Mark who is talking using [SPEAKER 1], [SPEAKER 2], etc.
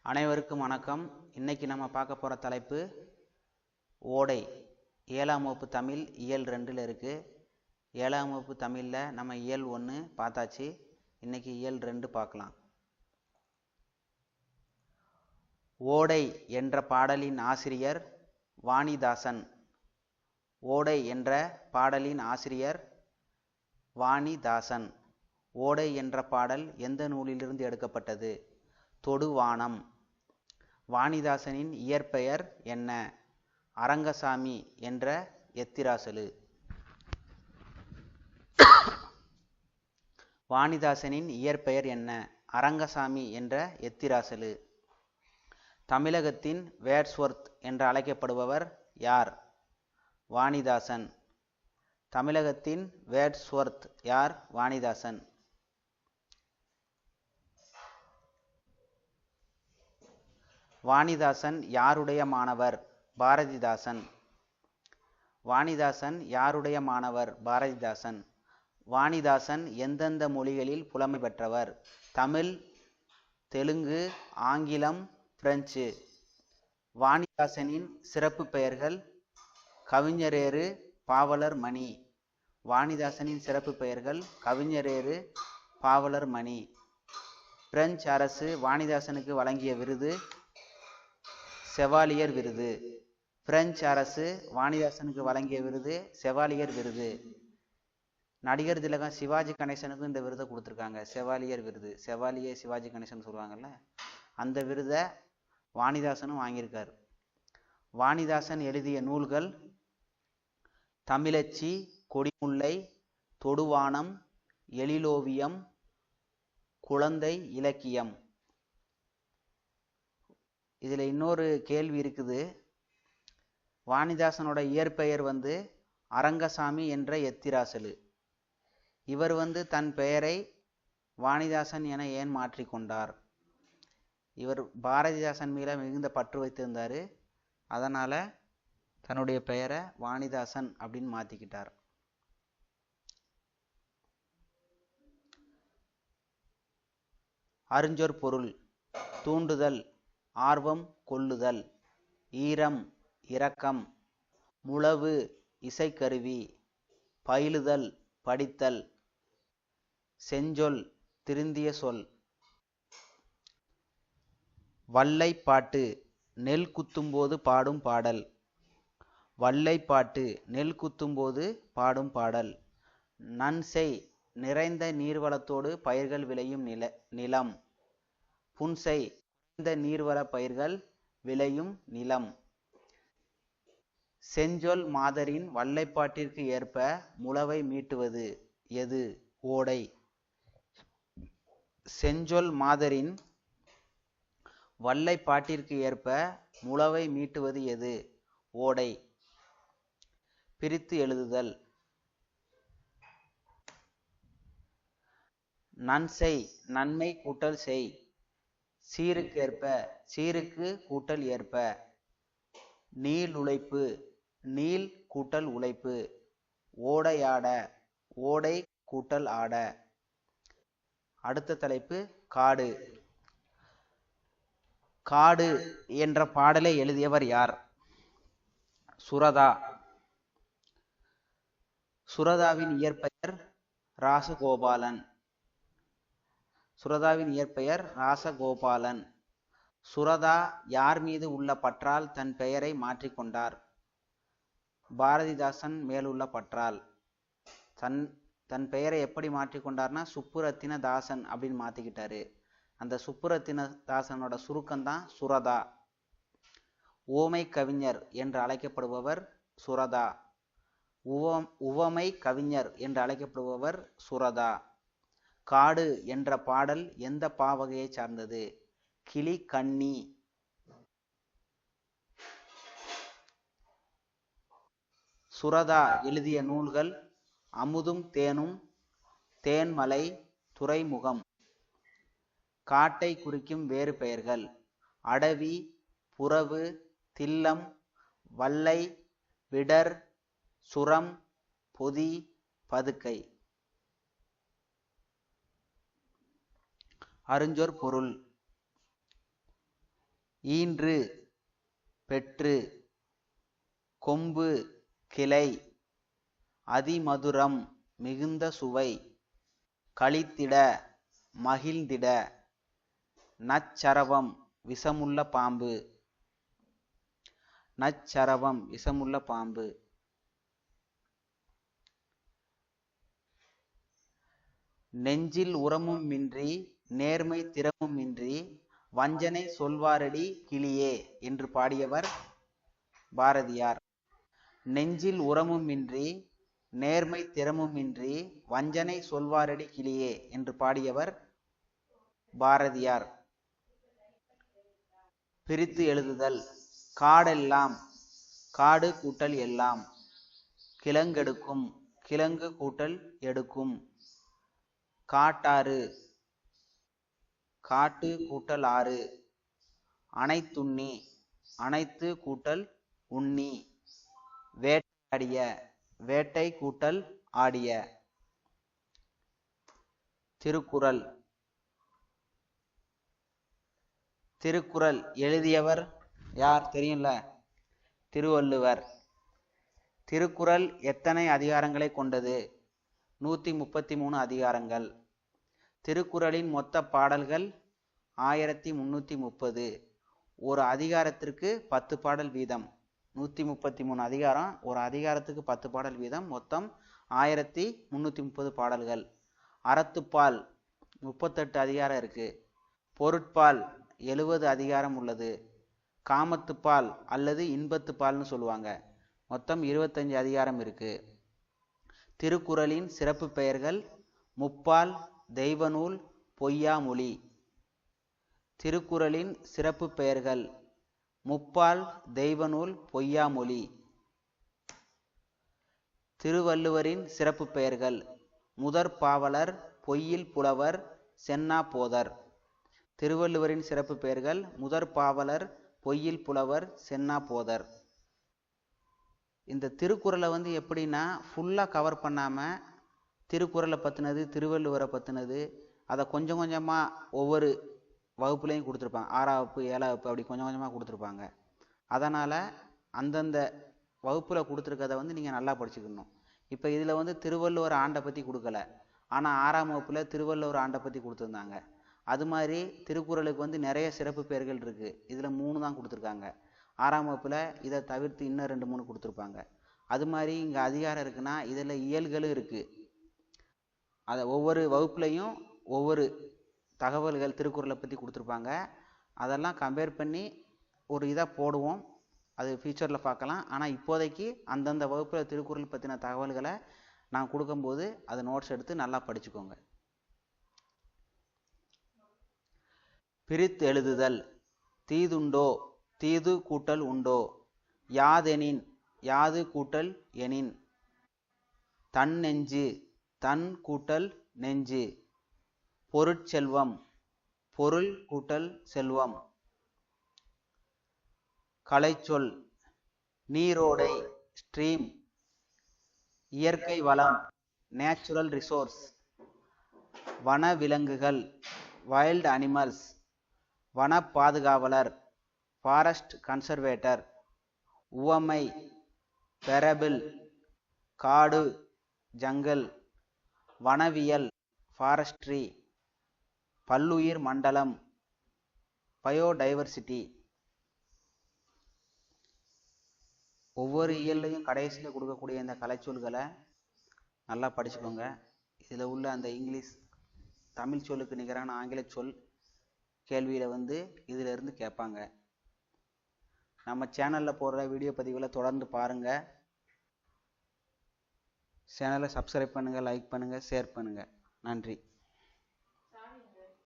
[SPEAKER 1] அனைவருக்கும் வணக்கம். இன்னைக்கு நம்ம பார்க்க போகிற தலைப்பு ஓடை. 7ஆம் வகுப்பு தமிழ் இயல் 2ல் இருக்குது. 7ஆம் வகுப்பு தமிழில் நம்ம இயல் 1 பார்த்தாச்சு. இன்னைக்கு இயல் 2 பார்க்கலாம். ஓடை என்ற பாடலின் ஆசிரியர் வாணிதாசன். ஓடை என்ற பாடலின் ஆசிரியர் வாணிதாசன். ஓடை என்ற பாடல் எந்த நூலிலிருந்து எடுக்கப்பட்டது? தொடுவானம். வாணிதாசனின் இயற்பெயர் என்ன? அரங்கசாமி என்ற எத்திராசலு. வாணிதாசனின் இயற்பெயர் என்ன? அரங்கசாமி என்ற எத்திராசலு. தமிழகத்தின் வேர்ட்ஸ்வொர்த் என்று அழைக்கப்படுபவர் யார்? வாணிதாசன். தமிழகத்தின் வேர்ட்ஸ்வொர்த் யார்? வாணிதாசன். வாணிதாசன் யாருடைய மாணவர்? பாரதிதாசன். வாணிதாசன் யாருடைய மாணவர்? பாரதிதாசன். வாணிதாசன் எந்தெந்த மொழிகளில் புலமை பெற்றவர்? தமிழ், தெலுங்கு, ஆங்கிலம், பிரெஞ்சு. வாணிதாசனின் சிறப்பு பெயர்கள் கவிஞரேறு, பாவலர் மணி. வாணிதாசனின் சிறப்பு பெயர்கள் கவிஞரேறு, பாவலர் மணி. பிரெஞ்சு அரசு வாணிதாசனுக்கு வழங்கிய விருது செவாலியர் விருது. பிரெஞ்சு அரசு வாணிதாசனுக்கு வழங்கிய விருது செவாலியர் விருது. நடிகர் திலகம் சிவாஜி கணேசனுக்கும் இந்த விருதை கொடுத்துருக்காங்க, செவாலியர் விருது. செவாலியே சிவாஜி கணேசன் சொல்லுவாங்கல்ல, அந்த விருதை வாணிதாசனும் வாங்கியிருக்கார். வாணிதாசன் எழுதிய நூல்கள் தமிழச்சி, கொடிமுல்லை, தொடுவானம், எழிலோவியம், குழந்தை இலக்கியம். இதில் இன்னொரு கேள்வி இருக்குது. வாணிதாசனோட இயற்பெயர் அரங்கசாமி என்ற எத்திராசலு. இவர் தன் பெயரை வாணிதாசன் என ஏன் மாற்றிக்கொண்டார்? இவர் பாரதிதாசன் மீது மிகுந்த பற்று வைத்திருந்தார். அதனால் தன்னுடைய பெயரை வாணிதாசன் அப்படின்னு மாற்றிக்கிட்டார். அறிஞ்சொற் பொருள். தூண்டுதல், ஆர்வம் கொள்ளுதல். ஈரம், இரக்கம். முழவு, இசைக்கருவி. பயிலுதல், படித்தல். செஞ்சொல், திருந்திய சொல். வல்லைப்பாட்டு, நெல் குத்தும்போது பாடும் பாடல். வல்லைப்பாட்டு, நெல் குத்தும்போது பாடும் பாடல். நன்செய், நிறைந்த நீர்வளத்தோடு பயிர்கள் விளையும் நிலம். புன்செய், குறைந்த நீர்வள பயிர்கள் விளையும் நிலம். செஞ்சொல் மாதரின் வல்லைப்பாட்டிற்கு ஏற்ப முழவை மீட்டுவது எது? ஓடை. செஞ்சொல் மாதரின் வல்லைப்பாட்டிற்கு ஏற்ப முழவை மீட்டுவது எது? ஓடை. பிரித்து எழுதுதல். நன்செய், நன்மை கூட்டல் செய். சீருக்கேற்ப, சீருக்கு கூட்டல் ஏற்ப. நீள் உழைப்பு, நீள் கூட்டல் உழைப்பு. ஓடையாட, ஓடை கூட்டல் ஆட. அடுத்த தலைப்பு காடு. காடு என்ற பாடலை எழுதியவர் யார்? சுரதா. சுரதாவின் இயற்பெயர் ராசகோபாலன். சுரதாவின் இயற்பெயர் ராசகோபாலன். சுரதா யார் மீது உள்ள பற்றால் தன் பெயரை மாற்றிக்கொண்டார்? பாரதிதாசன் மேலுள்ள பற்றால். தன் பெயரை எப்படி மாற்றிக்கொண்டார்னா சுப்புரத்தின தாசன் அப்படின்னு மாற்றிக்கிட்டாரு. அந்த சுப்புரத்தின தாசனோட சுருக்கம்தான் சுரதா. உவமை கவிஞர் என்று அழைக்கப்படுபவர் சுரதா. உவமை கவிஞர் என்று அழைக்கப்படுபவர் சுரதா. காடு என்ற பாடல் எந்த பாவகையை சார்ந்தது? கிளி கண்ணி. சுரதா எழுதிய நூல்கள் அமுதும் தேனும், தேன்மலை, துறைமுகம். காட்டை குறிக்கும் வேறு பெயர்கள் அடவி, புறவு, தில்லம், வல்லை, விடர், சுரம், பொதி, பதுக்கை. அறிஞ்சொற் பொருள். ஈன்று பெற்று, கொம்பு கிளை, அதிமதுரம் மிகுந்த சுவை, களித்திட மகிழ்ந்திட, நச்சரவம் விஷமுள்ள பாம்பு, நச்சரவம் விஷமுள்ள பாம்பு. நெஞ்சில் உரமும் இன்றி நேர்மை திறமும் இன்றி வஞ்சனை சொல்வாரடி கிளியே என்று பாடியவர் பாரதியார். நெஞ்சில் உரமும் இன்றி நேர்மை திறமும் இன்றி வஞ்சனை சொல்வாரடி கிளியே என்று பாடியவர் பாரதியார். பிரித்து எழுதுதல். காடெல்லாம், காடு கூட்டல் எல்லாம், கிழங்கெடுக்கும், கிழங்கு கூட்டல் எடுக்கும், காட்டாறு, காட்டு கூட்டல் ஆறு, அனைத்துண்ணி, அனைத்து கூட்டல் உண்ணி, வேட்டையாடிய, வேட்டை கூட்டல் ஆடிய. திருக்குறள். திருக்குறள் எழுதியவர் யார் தெரியும்ல? திருவள்ளுவர். திருக்குறள் எத்தனை அதிகாரங்களை கொண்டது? 133 அதிகாரங்கள். திருக்குறளின் மொத்த பாடல்கள் 1330. ஒரு அதிகாரத்திற்கு 10 பாடல் வீதம். 133 அதிகாரம், ஒரு அதிகாரத்துக்கு 10 பாடல் வீதம், மொத்தம் 1330 பாடல்கள். அறத்துப்பால் 38 அதிகாரம் இருக்கு. பொருட்பால் 70 அதிகாரம் உள்ளது. காமத்துப்பால் அல்லது இன்பத்துப்பால்னு சொல்லுவாங்க, மொத்தம் 25 அதிகாரம் இருக்கு. திருக்குறளின் சிறப்பு பெயர்கள்: முப்பால், தெய்வநூல், பொய்யாமொழி. திருக்குறளின் சிறப்பு பெயர்கள்: முப்பால், தெய்வநூல், பொய்யாமொழி. திருவள்ளுவரின் சிறப்பு பெயர்கள்: முதற் பாவலர், பொய்யில் புலவர், சென்னா போதர். திருவள்ளுவரின் சிறப்பு பெயர்கள்: முதற் பாவலர், பொய்யில் புலவர், சென்னா போதர். இந்த திருக்குறளை எப்படின்னா ஃபுல்லாக கவர் பண்ணாமல் திருக்குறளை பற்றினது, திருவள்ளுவரை பற்றினது, அதை கொஞ்சம் கொஞ்சமாக ஒவ்வொரு வகுப்புலையும் கொடுத்துருப்பாங்க. 6ஆம் வகுப்பு, 7ஆம் வகுப்பு அப்படி கொஞ்சம் கொஞ்சமாக கொடுத்துருப்பாங்க. அதனால் அந்தந்த வகுப்பில் கொடுத்துருக்கதை நீங்கள் நல்லா படிச்சுக்கணும். இப்போ இதில் திருவள்ளுவர் ஆண்டை பற்றி கொடுக்கல, ஆனால் 6ஆம் வகுப்பில் திருவள்ளுவர் ஆண்டை பற்றி கொடுத்துருந்தாங்க. அது மாதிரி திருக்குறளுக்கு நிறைய சிறப்பு பெயர்கள் இருக்குது. இதில் 3 தான் கொடுத்துருக்காங்க. 6ஆம் வகுப்பில் இதை தவிர்த்து இன்னும் 2, 3 கொடுத்துருப்பாங்க. அது மாதிரி இங்கே அதிகாரம் இருக்குன்னா இதில் இயல்களும் இருக்குது. அதை ஒவ்வொரு வகுப்புலையும் ஒவ்வொரு தகவல்கள் திருக்குறளை பற்றி கொடுத்துருப்பாங்க. அதெல்லாம் கம்பேர் பண்ணி ஒரு இதாக போடுவோம், அது ஃபியூச்சரில் பார்க்கலாம். ஆனால் இப்போதைக்கு அந்தந்த வகுப்பில் திருக்குறள் பற்றின தகவல்களை நான் கொடுக்கும்போது அதை நோட்ஸ் எடுத்து நல்லா படிச்சுக்கோங்க. பிரித்து எழுதுதல். தீதுண்டோ, தீது கூட்டல் உண்டோ, யாதெனின், யாது கூட்டல் எனின், தன் நெஞ்சு, தன் கூட்டல் நெஞ்சு, பொருட்செல்வம், பொருள் கூட்டல் செல்வம். கலைச்சொல். நீரோடை, ஸ்ட்ரீம், இயற்கை வளம், நேச்சுரல் ரிசோர்ஸ், வனவிலங்குகள், வைல்ட் அனிமல்ஸ், வன பாதுகாவலர், ஃபாரஸ்ட் கன்சர்வேட்டர். உவமை, பெரபிள், காடு, ஜங்கல், வனவியல், ஃபாரஸ்ட்ரி, பல்லுயிர் மண்டலம், பயோடைவர்சிட்டி. ஒவ்வொரு இயல்லையும் கடைசியில் கொடுக்கக்கூடிய இந்த கலைச்சொல்களை நல்லா படிச்சுக்கோங்க. இதில் உள்ள அந்த இங்கிலீஷ் தமிழ் சொல்லுக்கு நிகரான ஆங்கில சொல் கேள்வியில் இதிலிருந்து கேட்பாங்க. நம்ம சேனலில் போடுற வீடியோ பதிவுகளை தொடர்ந்து பாருங்கள். சேனலை சப்ஸ்கிரைப் பண்ணுங்கள், லைக் பண்ணுங்கள், ஷேர் பண்ணுங்கள். நன்றி.